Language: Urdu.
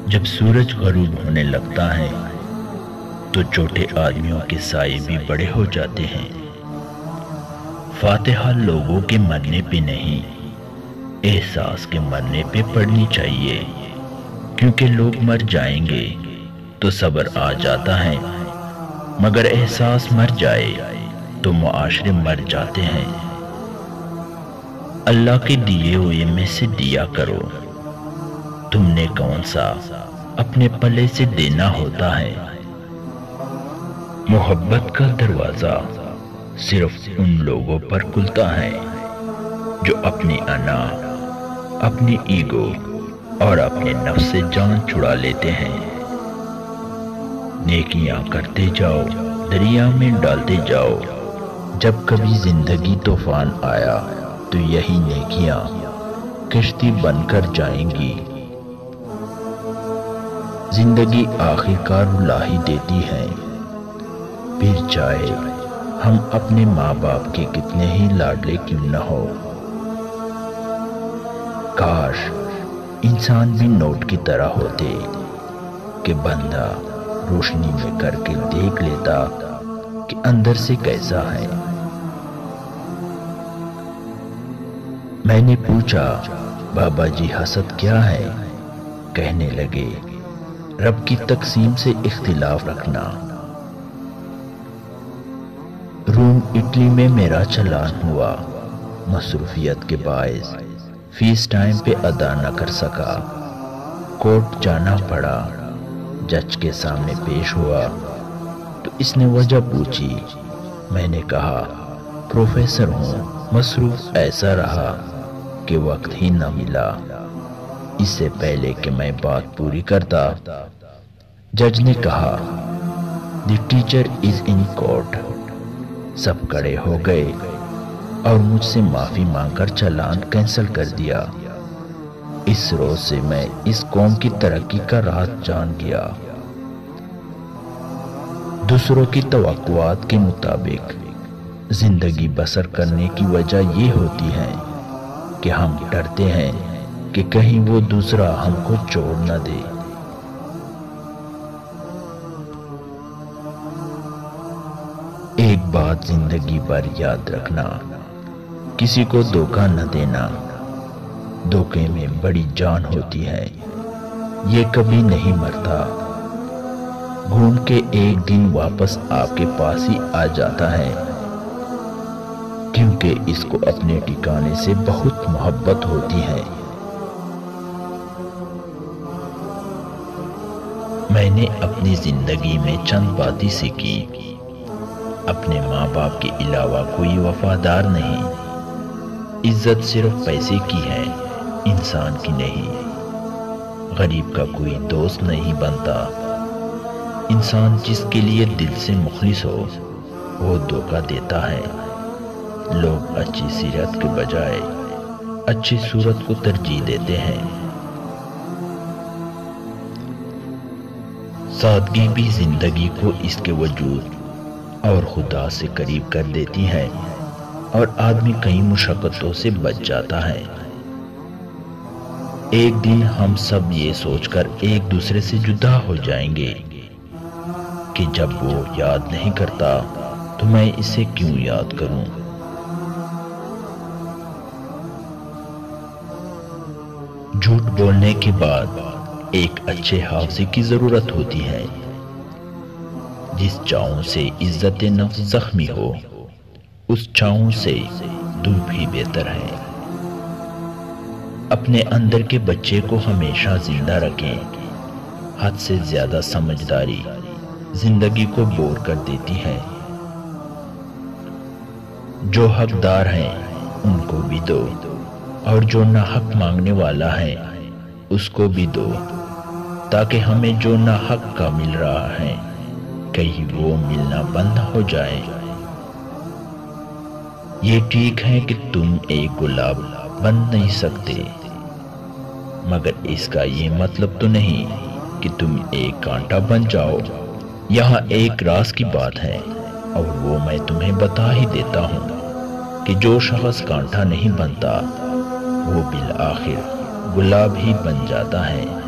جب سورج غروب ہونے لگتا ہے تو چھوٹے آدمیوں کے سائے بھی بڑے ہو جاتے ہیں۔ فاتحہ لوگوں کے مرنے پہ نہیں، احساس کے مرنے پہ پڑھنی چاہیے، کیونکہ لوگ مر جائیں گے تو صبر آ جاتا ہے، مگر احساس مر جائے تو معاشرے مر جاتے ہیں۔ اللہ کے دیے ہوئے میں سے دیا کرو، تم نے کون سا اپنے پلے سے دینا ہوتا ہے۔ محبت کا دروازہ صرف ان لوگوں پر کھلتا ہے جو اپنی انا، اپنی ایگو اور اپنے نفس سے جان چھڑا لیتے ہیں۔ نیکیاں کرتے جاؤ، دریا میں ڈالتے جاؤ، جب کبھی زندگی طوفان آیا تو یہی نیکیاں کشتی بن کر جائیں گی۔ زندگی آخر کار رلا ہی دیتی ہے، پھر چاہے ہم اپنے ماں باپ کے کتنے ہی لاڈلے کیوں نہ ہو۔ کاش انسان بھی نوٹ کی طرح ہوتے کہ بندہ روشنی میں کر کے دیکھ لیتا کہ اندر سے کیسا ہے۔ میں نے پوچھا، بابا جی حسد کیا ہے؟ کہنے لگے، رب کی تقسیم سے اختلاف رکھنا۔ روم اٹلی میں میرا چلان ہوا، مصروفیت کے باعث فیس ٹائم پہ ادا نہ کر سکا، کورٹ جانا پڑا۔ جج کے سامنے پیش ہوا تو اس نے وجہ پوچھی۔ میں نے کہا، پروفیسر ہوں، مصروف ایسا رہا کہ وقت ہی نہ ملا۔ اس سے پہلے کہ میں بات پوری کرتا، جج نے کہا، دی ٹیچر از ان کورٹ۔ سب کھڑے ہو گئے اور مجھ سے معافی مانگ کر چلان کینسل کر دیا۔ اس روز سے میں اس قوم کی ترقی کا راز جان گیا۔ دوسروں کی توقعات کے مطابق زندگی بسر کرنے کی وجہ یہ ہوتی ہے کہ ہم ڈرتے ہیں کہ کہیں وہ دوسرا ہم کو چھوڑ نہ دے۔ ایک بات زندگی بھر یاد رکھنا، کسی کو دھوکہ نہ دینا۔ دھوکے میں بڑی جان ہوتی ہے، یہ کبھی نہیں مرتا، گھوم کے ایک دن واپس آپ کے پاس ہی آ جاتا ہے، کیونکہ اس کو اپنے ٹھکانے سے بہت محبت ہوتی ہے۔ میں نے اپنی زندگی میں چند باتیں سیکھی، اپنے ماں باپ کے علاوہ کوئی وفادار نہیں۔ عزت صرف پیسے کی ہے، انسان کی نہیں۔ غریب کا کوئی دوست نہیں بنتا۔ انسان جس کے لیے دل سے مخلص ہو وہ دھوکہ دیتا ہے۔ لوگ اچھی سیرت کے بجائے اچھی صورت کو ترجیح دیتے ہیں۔ سادگی بھی زندگی کو اس کے وجود اور خدا سے قریب کر دیتی ہے، اور آدمی کئی مشقتوں سے بچ جاتا ہے۔ ایک دن ہم سب یہ سوچ کر ایک دوسرے سے جدا ہو جائیں گے کہ جب وہ یاد نہیں کرتا تو میں اسے کیوں یاد کروں۔ جھوٹ بولنے کے بعد ایک اچھے حافظے کی ضرورت ہوتی ہے۔ جس چاؤں سے عزت نفس زخمی ہو، اس چاؤں سے دھوپ ہی بہتر ہے۔ اپنے اندر کے بچے کو ہمیشہ زندہ رکھیں۔ حد سے زیادہ سمجھداری زندگی کو بور کر دیتی ہے۔ جو حقدار ہیں ان کو بھی دو، اور جو ناحق مانگنے والا ہے اس کو بھی دو، تاکہ ہمیں جو ناحق کا مل رہا ہے کہیں وہ ملنا بند ہو جائے۔ یہ ٹھیک ہے کہ تم ایک گلاب بن نہیں سکتے، مگر اس کا یہ مطلب تو نہیں کہ تم ایک کانٹا بن جاؤ۔ یہاں ایک راز کی بات ہے، اور وہ میں تمہیں بتا ہی دیتا ہوں کہ جو شخص کانٹا نہیں بنتا وہ بالآخر گلاب ہی بن جاتا ہے۔